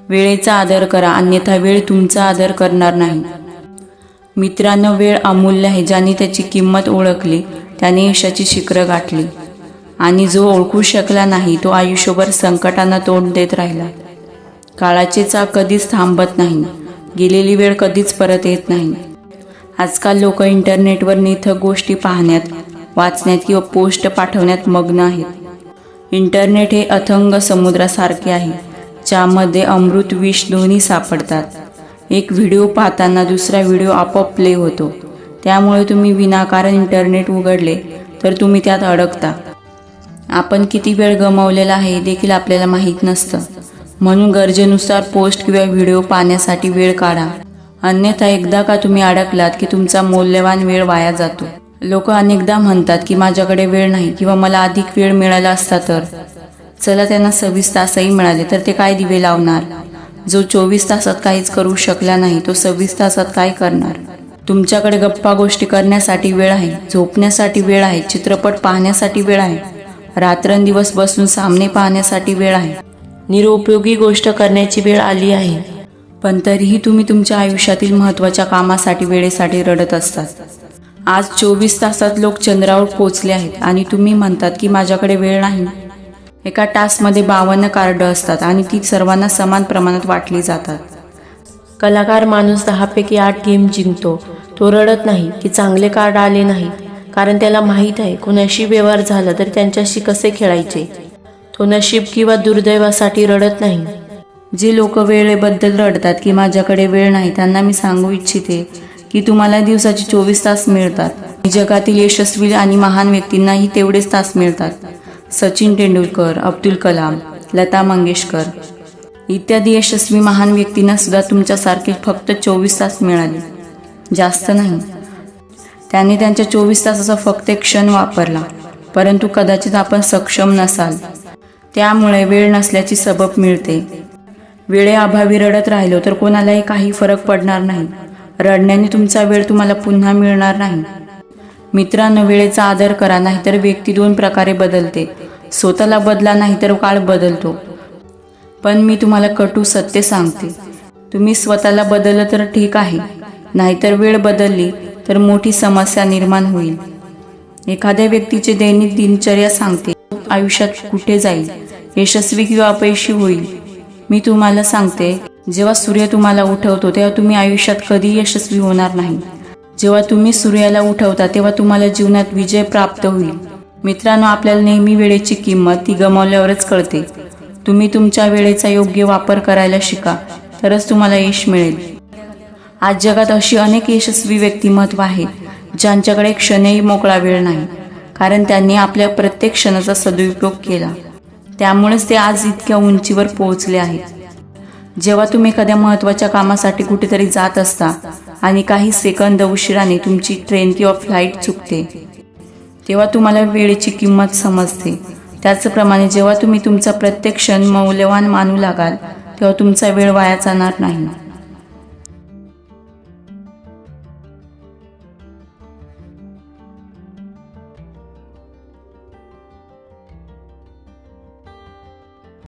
वेळेचा आदर करा, अन्यथा वेळ तुमचा आदर करणार नाही. मित्रांनो, वेळ अमूल्य आहे. ज्याने त्याची किंमत ओळखली त्याने यशाची शिखरं गाठली, आणि जो ओळखू शकला नाही तो आयुष्यभर संकटांना तोंड देत राहिला. काळाचे चाक कधीच थांबत नाही. गेलेली वेळ कधीच परत येत नाही. आजकाल लोक इंटरनेटवर निथक गोष्टी पाहण्यात, वाचण्यात किंवा पोस्ट पाठवण्यात मग्न आहेत. इंटरनेट हे अथंग समुद्रासारखे आहे, ज्यामध्ये अमृत विष दोन्ही सापडतात. एक व्हिडिओ पाहताना दुसरा व्हिडिओ आपोआप प्ले होतो. त्यामुळे तुम्ही विनाकारण इंटरनेट उघडले तर तुम्ही त्यात अडकता. आपण किती वेळ गमावलेला आहे हे देखील आपल्याला माहीत नसतं. म्हणून गरजेनुसार पोस्ट किंवा व्हिडिओ पाहण्यासाठी वेळ काढा, अन्यथा एकदा का तुम्ही अडकलात की तुमचा मौल्यवान वेळ वाया जातो. लोक अनेकदा म्हणतात की माझ्याकडे वेळ नाही किंवा मला अधिक वेळ मिळाला असता तर. चला, त्यांना 26 तासही मिळाले तर ते काय दिवे लावणार? जो 24 तासात काहीच करू शकला नाही तो 26 तासात काय करणार? तुमच्याकडे गप्पा गोष्टी करण्यासाठी वेळ आहे, झोपण्यासाठी वेळ आहे, चित्रपट पाहण्यासाठी वेळ आहे, रात्रंदिवस बसून सामने पाहण्यासाठी वेळ आहे. निरुपयोगी गोष्ट करण्याची वेळ आली आहे. पण तरीही तुम्ही तुमच्या आयुष्यातील महत्त्वाच्या कामासाठी, वेळेसाठी रडत असतात. आज 24 तासात लोक चंद्रावर पोहोचले आहेत आणि तुम्ही म्हणतात की माझ्याकडे वेळ नाही. एका टास्कमध्ये 52 कार्ड असतात आणि ती सर्वांना समान प्रमाणात वाटली जातात. कलाकार माणूस 10 पैकी 8 गेम जिंकतो. तो रडत नाही की चांगले कार्ड आले नाही, कारण त्याला माहीत आहे कोणाशी व्यवहार झाला तर त्यांच्याशी कसे खेळायचे. तो नशीब किंवा दुर्दैवासाठी रडत नाही. जे लोक वेळेबद्दल रडतात की माझ्याकडे वेळ नाही, त्यांना मी सांगू इच्छिते की तुम्हाला दिवसाचे 24 तास मिळतात. जगातील यशस्वी आणि महान व्यक्तींनाही तेवढेच तास मिळतात. सचिन तेंडुलकर, अब्दुल कलाम, लता मंगेशकर इत्यादी यशस्वी महान व्यक्तींना सुद्धा तुमच्यासारखे फक्त 24 तास मिळाले, जास्त नाही. त्यांनी त्यांच्या 24 तासाचा फक्त एक क्षण वापरला. परंतु कदाचित आपण सक्षम नसाल. त्यामुळे वेळ नसल्याची सबब मिळते. वेळेअभावी रडत राहिलो तर कोणालाही काही फरक पडणार नाही. रडण्याने तुमचा वेळ तुम्हाला पुन्हा मिळणार नाही. मित्रांनो, वेळेचा आदर करा, नाहीतर व्यक्ती 2 प्रकारे बदलते. स्वतःला बदला, नाहीतर काळ बदलतो. पण मी तुम्हाला कटू सत्य सांगते, तुम्ही स्वतःला बदललं तर ठीक आहे, नाहीतर वेळ बदलली तर मोठी समस्या निर्माण होईल. एखाद्या व्यक्तीचे दैनिक दिनचर्या सांगते आयुष्यात कुठे जाईल, यशस्वी किंवा अपयशी होईल. मी तुम्हाला सांगते, जेव्हा सूर्य तुम्हाला उठवतो तेव्हा तुम्ही आयुष्यात कधी यशस्वी होणार नाही. जेव्हा तुम्ही सूर्याला उठवता तेव्हा तुम्हाला जीवनात विजय प्राप्त होईल. मित्रांनो, आपल्याला नेहमी वेळेची किंमत ती गमावल्यावरच कळते. तुम्ही तुमच्या वेळेचा योग्य वापर करायला शिका, तरच तुम्हाला यश मिळेल. आज जगात अशी अनेक यशस्वी व्यक्तिमत्व आहेत ज्यांच्याकडे क्षणही मोकळा वेळ नाही, कारण त्यांनी आपल्या प्रत्येक क्षणाचा सदुपयोग केला. त्यामुळेच ते आज इतक्या उंचीवर पोहोचले आहेत. जेव्हा तुम्ही एखाद्या महत्त्वाच्या कामासाठी कुठेतरी जात असता आणि काही सेकंद उशिराने तुमची ट्रेन किंवा फ्लाईट चुकते, तेव्हा तुम्हाला वेळेची किंमत समजते. त्याचप्रमाणे जेव्हा तुम्ही तुमचा प्रत्येक क्षण मौल्यवान मानू लागाल तेव्हा तुमचा वेळ वाया जाणार नाही.